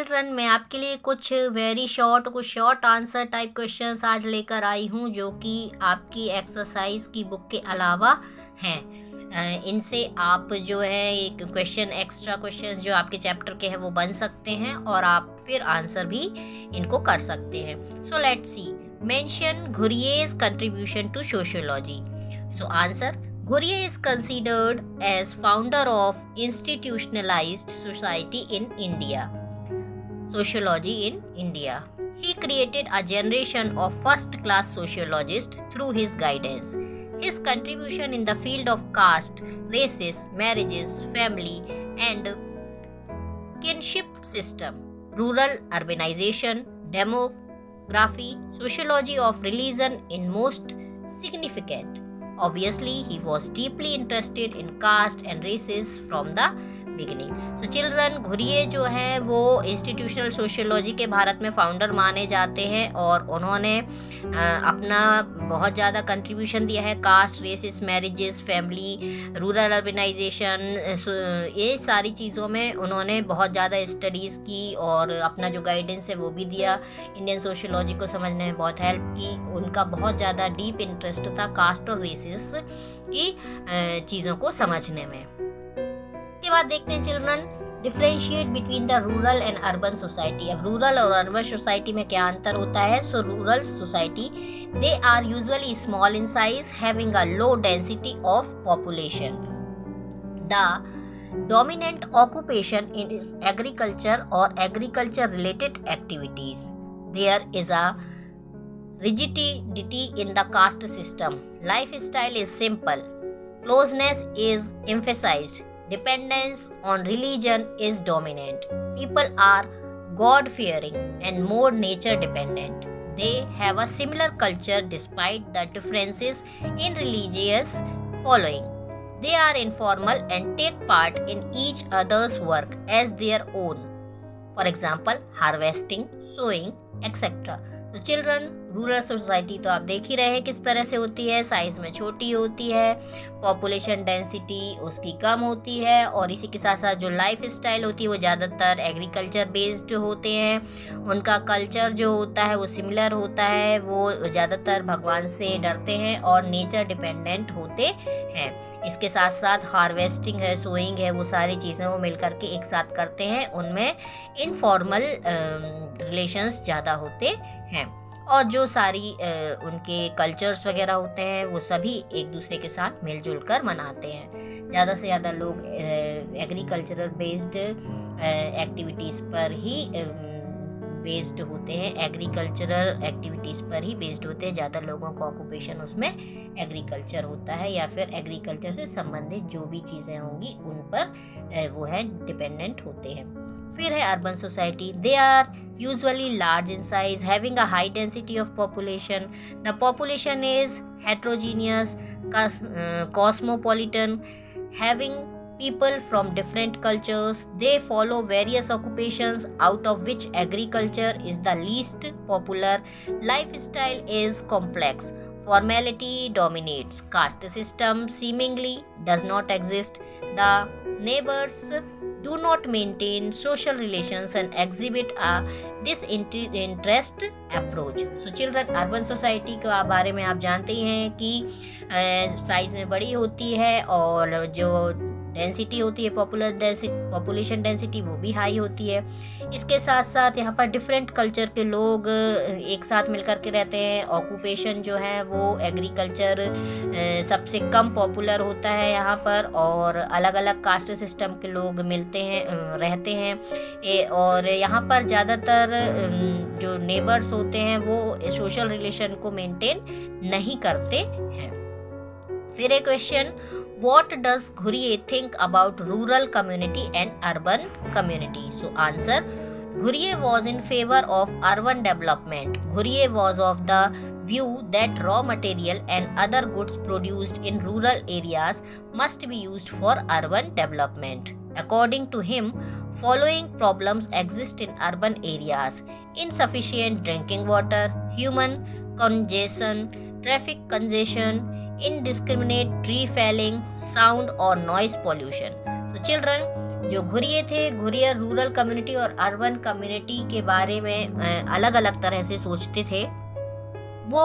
Children, मैं आपके लिए कुछ शॉर्ट आंसर टाइप क्वेश्चंस आज लेकर आई हूँ, जो कि आपकी एक्सरसाइज की बुक के अलावा हैं। इनसे आप जो है एक एक्स्ट्रा क्वेश्चंस जो आपके चैप्टर के हैं वो बन सकते हैं और आप फिर आंसर भी इनको कर सकते हैं। So let's see. Mention Ghurye's contribution to sociology. So answer: Ghurye is considered as founder of institutionalized society in India. Sociology in India. He created a generation of first-class sociologists through his guidance. His contribution in the field of caste, races, marriages, family, and kinship system, rural urbanization, demography, sociology of religion in most significant. Obviously, he was deeply interested in caste and races from the beginning. तो children, Ghurye जो है वो institutional sociology के भारत में founder माने जाते हैं और उन्होंने अपना बहुत ज़्यादा कंट्रीब्यूशन दिया है caste, races, marriages, family, rural urbanisation, ये सारी चीज़ों में उन्होंने बहुत ज़्यादा स्टडीज़ की और अपना जो गाइडेंस है वो भी दिया। इंडियन सोशियोलॉजी को समझने में बहुत हेल्प की। उनका बहुत ज़्यादा डीप इंटरेस्ट था कास्ट और रेसिस की चीज़ों को समझने में। इसके बाद देखते हैं children, differentiate between the rural and urban society. अब रूरल और अर्बन सोसाइटी में क्या अंतर होता है? So rural society, they are usually small in size, having a low density of population. The dominant occupation in agriculture और agriculture related activities. There is a rigidity in the caste system. Lifestyle is simple. Closeness is emphasized. Dependence on religion is dominant. People are God-fearing and more nature-dependent. They have a similar culture despite the differences in religious following. They are informal and take part in each other's work as their own. For example, harvesting, sowing, etc. तो children, rural society तो आप देख ही रहे हैं किस तरह से होती है, साइज में छोटी होती है, पॉपुलेशन डेंसिटी उसकी कम होती है और इसी के साथ साथ जो लाइफ स्टाइल होती है वो ज़्यादातर एग्रीकल्चर बेस्ड होते हैं। उनका कल्चर जो होता है वो सिमिलर होता है, वो ज़्यादातर भगवान से डरते हैं और नेचर डिपेंडेंट होते हैं। इसके साथ साथ हार्वेस्टिंग है, सोइंग है, वो सारी चीज़ें वो मिल करके एक साथ करते हैं। उनमें इनफॉर्मल रिलेशंस ज़्यादा होते हैं और जो सारी उनके कल्चर्स वगैरह होते हैं वो सभी एक दूसरे के साथ मिलजुल कर मनाते हैं। ज़्यादा से ज़्यादा लोग एग्रीकल्चरल बेस्ड एक्टिविटीज़ पर ही बेस्ड होते हैं, एग्रीकल्चरल एक्टिविटीज़ पर ही बेस्ड होते हैं। ज़्यादा लोगों का ऑक्यूपेशन उसमें एग्रीकल्चर होता है या फिर एग्रीकल्चर से संबंधित जो भी चीज़ें होंगी उन पर वो है डिपेंडेंट होते हैं। फिर है urban society, they are usually large in size, having a high density of population. The population is heterogeneous, cosmopolitan, having people from different cultures. They follow various occupations, out of which agriculture is the least popular. Lifestyle is complex. Formality dominates. Caste system seemingly does not exist. The neighbors do not maintain social relations and exhibit a disinterest approach. So children, urban society के बारे में आप जानते ही हैं कि size में बड़ी होती है और जो डेंसिटी होती है पॉपुलेशन डेंसिटी वो भी हाई होती है। इसके साथ साथ यहाँ पर डिफरेंट कल्चर के लोग एक साथ मिलकर के रहते हैं। ऑक्यूपेशन जो है वो एग्रीकल्चर सबसे कम पॉपुलर होता है यहाँ पर और अलग अलग कास्ट सिस्टम के लोग मिलते हैं रहते हैं और यहाँ पर ज़्यादातर जो नेबर्स होते हैं वो सोशल रिलेशन को मेंटेन नहीं करते हैं। फिर एक question, What does Ghurye think about rural community and urban community? So answer, Ghurye was in favor of urban development. Ghurye was of the view that raw material and other goods produced in rural areas must be used for urban development. According to him, following problems exist in urban areas: insufficient drinking water, human congestion, traffic congestion, indiscriminate tree felling, sound or noise pollution. So children, जो घुरिये थे, घुरियर rural community और urban community के बारे में अलग अलग तरह से सोचते थे। वो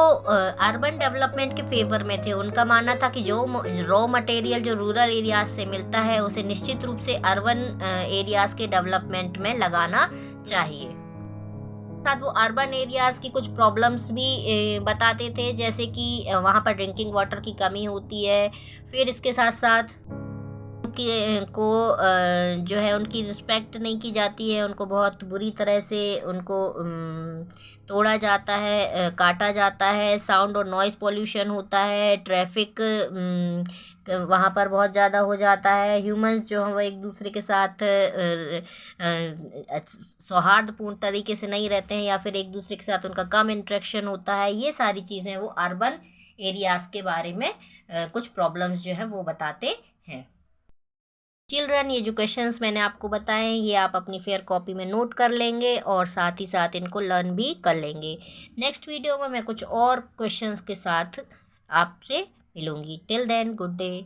अर्बन डेवलपमेंट के फेवर में थे। उनका मानना था कि जो रॉ मटेरियल जो रूरल एरियाज से मिलता है उसे निश्चित रूप से अर्बन एरियाज के डेवलपमेंट में लगाना चाहिए। साथ वो अर्बन एरियाज की कुछ प्रॉब्लम्स भी बताते थे, जैसे कि वहाँ पर ड्रिंकिंग वाटर की कमी होती है। फिर इसके साथ साथ को जो है उनकी रिस्पेक्ट नहीं की जाती है, उनको बहुत बुरी तरह से उनको तोड़ा जाता है, काटा जाता है। साउंड और नॉइज़ पोल्यूशन होता है, ट्रैफिक वहाँ पर बहुत ज़्यादा हो जाता है। ह्यूमंस जो हैं वो एक दूसरे के साथ सौहार्दपूर्ण तरीके से नहीं रहते हैं, या फिर एक दूसरे के साथ उनका कम इंटरेक्शन होता है। ये सारी चीज़ें वो अर्बन एरियाज़ के बारे में कुछ प्रॉब्लम्स जो है वो बताते हैं। चिल्ड्रन, ये जो क्वेश्चंस मैंने आपको बताए हैं ये आप अपनी फेयर कॉपी में नोट कर लेंगे और साथ ही साथ इनको लर्न भी कर लेंगे। नेक्स्ट वीडियो में मैं कुछ और क्वेश्चंस के साथ आपसे मिलूंगी। Till then, good day.